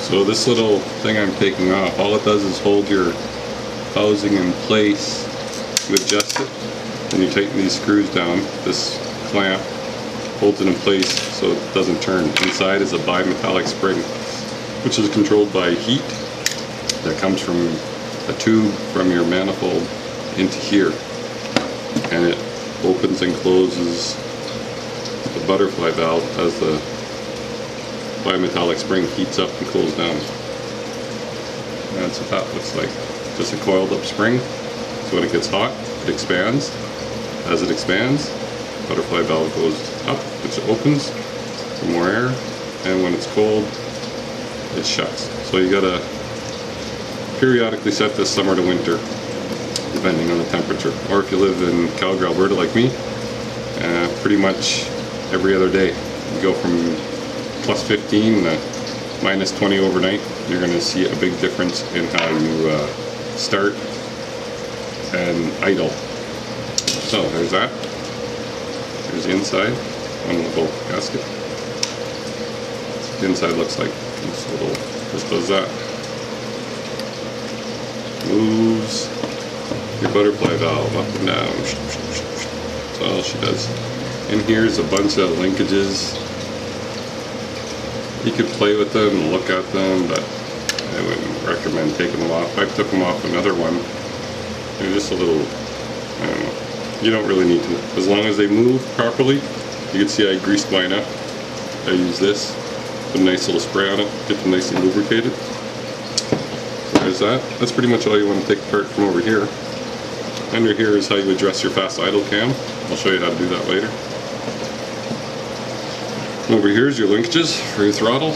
So this little thing I'm taking off, all it does is hold your housing in place. You adjust it, and you tighten these screws down. This clamp holds it in place so it doesn't turn. Inside is a bimetallic spring, which is controlled by heat that comes from a tube from your manifold into here, and it opens and closes the butterfly valve as the bimetallic spring heats up and cools down. That's what that looks like. Just a coiled up spring. So when it gets hot, it expands. As it expands, butterfly valve goes up, which opens for more air, and when it's cold, it shuts. So you gotta periodically set this summer to winter, depending on the temperature. Or if you live in Calgary, Alberta like me, pretty much every other day. You go from plus 15 to minus 20 overnight. You're gonna see a big difference in how you start and idle. So there's that. Here's the inside, one little gasket. That's what the inside looks like. This little, just does that. Moves your butterfly valve up and down. That's all she does. And here's a bunch of linkages. You could play with them and look at them, but I wouldn't recommend taking them off. I took them off another one. They're just a little, I don't know. You don't really need to. As long as they move properly. You can see I greased mine up. I use this. Put a nice little spray on it. Get them nicely lubricated. So there's that. That's pretty much all you want to take apart from over here. Under here is how you address your fast idle cam. I'll show you how to do that later. Over here is your linkages for your throttle.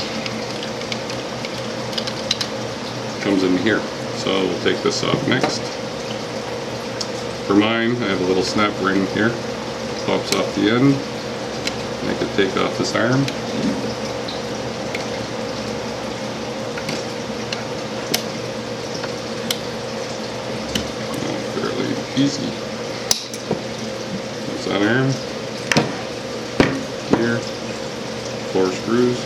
Comes in here. So we'll take this off next. For mine, I have a little snap ring here. Pops off the end. And I can take off this arm. Fairly easy. There's that arm. Here. 4 screws.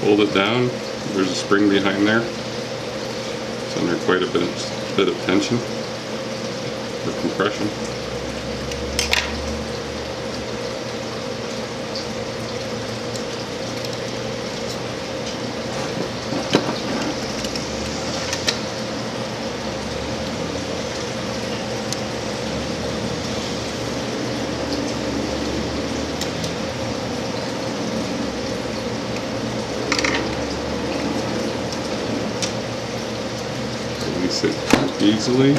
Hold it down. There's a spring behind there. It's under quite a bit of tension or compression. Release it easily.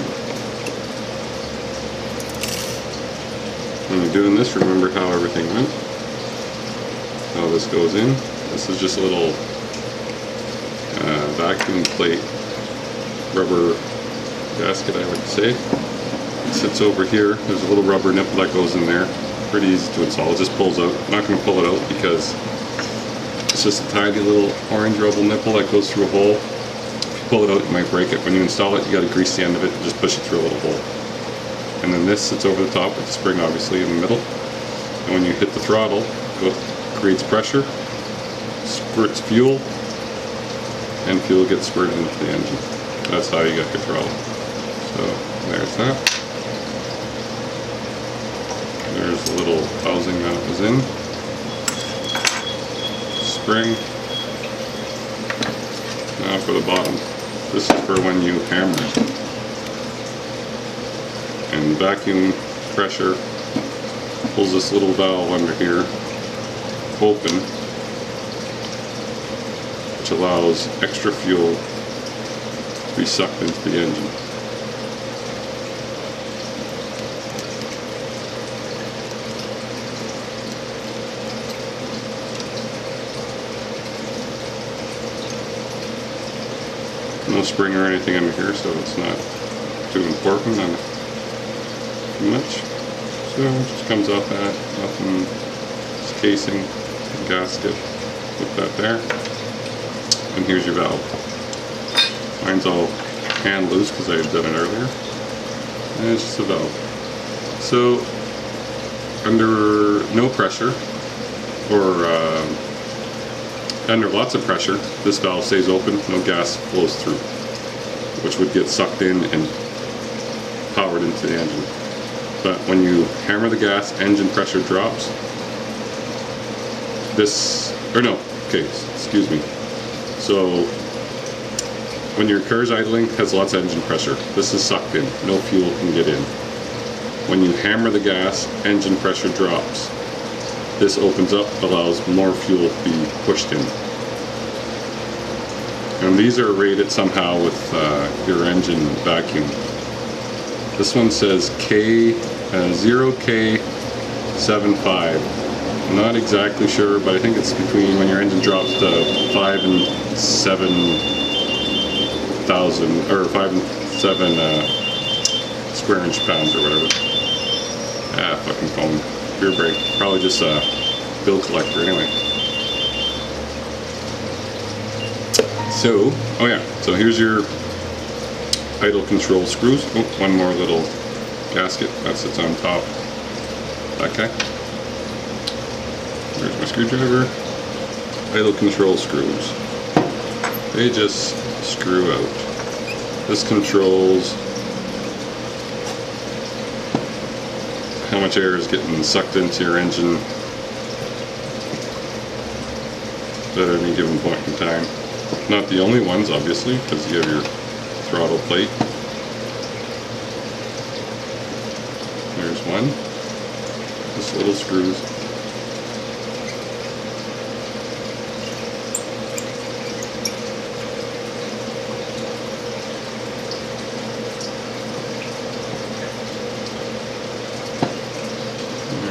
When you're doing this, remember how everything went. How this goes in. This is just a little vacuum plate rubber gasket, I would say. It sits over here. There's a little rubber nipple that goes in there. Pretty easy to install. It just pulls out. I'm not going to pull it out because it's just a tiny little orange rubber nipple that goes through a hole. If you pull it out, you might break it. When you install it, you got to grease the end of it and just push it through a little hole. And then this sits over the top with the spring obviously in the middle. And when you hit the throttle, it creates pressure, squirts fuel, and fuel gets squirted into the engine. That's how you get your throttle. So there's that. There's the little housing that it was in. Spring. Now for the bottom. This is for when you hammer it. And vacuum pressure pulls this little valve under here open, which allows extra fuel to be sucked into the engine. No spring or anything under here, so it's not too important. Too much. So it just comes off that, nothing, just casing, gasket, put that there, and here's your valve. Mine's all hand loose because I had done it earlier, and it's just a valve. So under no pressure, or under lots of pressure, this valve stays open, no gas flows through, which would get sucked in and powered into the engine. But when you hammer the gas, engine pressure drops. Excuse me. So when your car's idling, it has lots of engine pressure. This is sucked in, no fuel can get in. When you hammer the gas, engine pressure drops. This opens up, allows more fuel to be pushed in. And these are rated somehow with your engine vacuum. This one says 0K75. I'm not exactly sure, but I think it's between when your engine drops to 5 and 7,000 or 5 and 7 square inch pounds or whatever. Ah, fucking phone. Beer break. Probably just a bill collector anyway. So, oh yeah, so here's your idle control screws. Oh, one more little gasket that sits on top. That guy. There's my screwdriver. Idle control screws. They just screw out. This controls how much air is getting sucked into your engine at any given point in time. Not the only ones, obviously, because you have your throttle plate. There's one. Just little screws.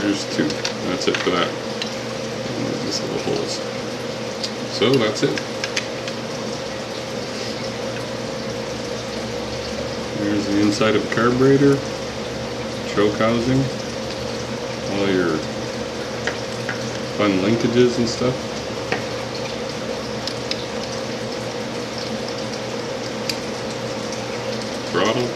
There's two. That's it for that. And there's these little holes. So that's it. There's the inside of a carburetor, choke housing, all your fun linkages and stuff. Throttle.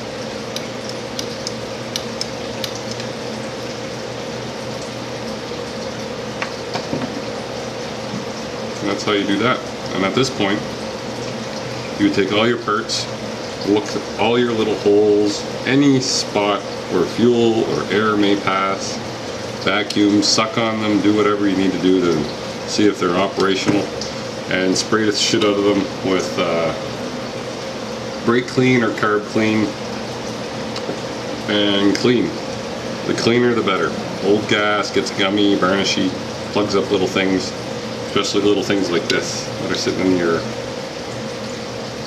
And that's how you do that. And at this point, you take all your parts, look at all your little holes, any spot where fuel or air may pass, vacuum, suck on them, do whatever you need to do to see if they're operational, and spray the shit out of them with brake clean or carb clean, and clean. The cleaner the better. Old gas gets gummy, varnishy, plugs up little things, especially little things like this that are sitting in your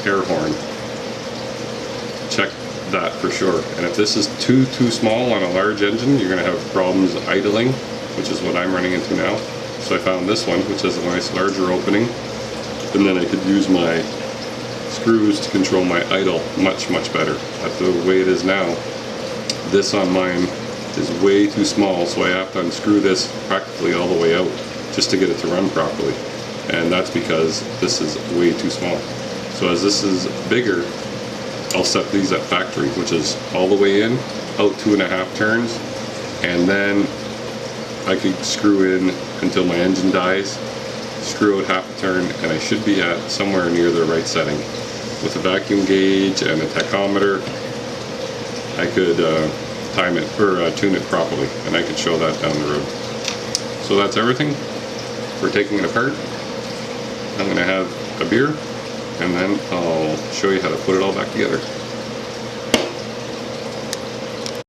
air horn. Check that for sure. And if this is too small on a large engine, you're going to have problems idling, which is what I'm running into now. So I found this one, which has a nice larger opening, and then I could use my screws to control my idle much better. At the way it is now, this on mine is way too small, so I have to unscrew this practically all the way out just to get it to run properly. And that's because this is way too small. So as this is bigger, I'll set these at factory, which is all the way in, out 2.5 turns, and then I could screw in until my engine dies, screw out half a turn, and I should be at somewhere near the right setting. With a vacuum gauge and a tachometer, I could time it, or tune it properly, and I could show that down the road. So that's everything. We're taking it apart. I'm going to have a beer, and then I'll show you how to put it all back together.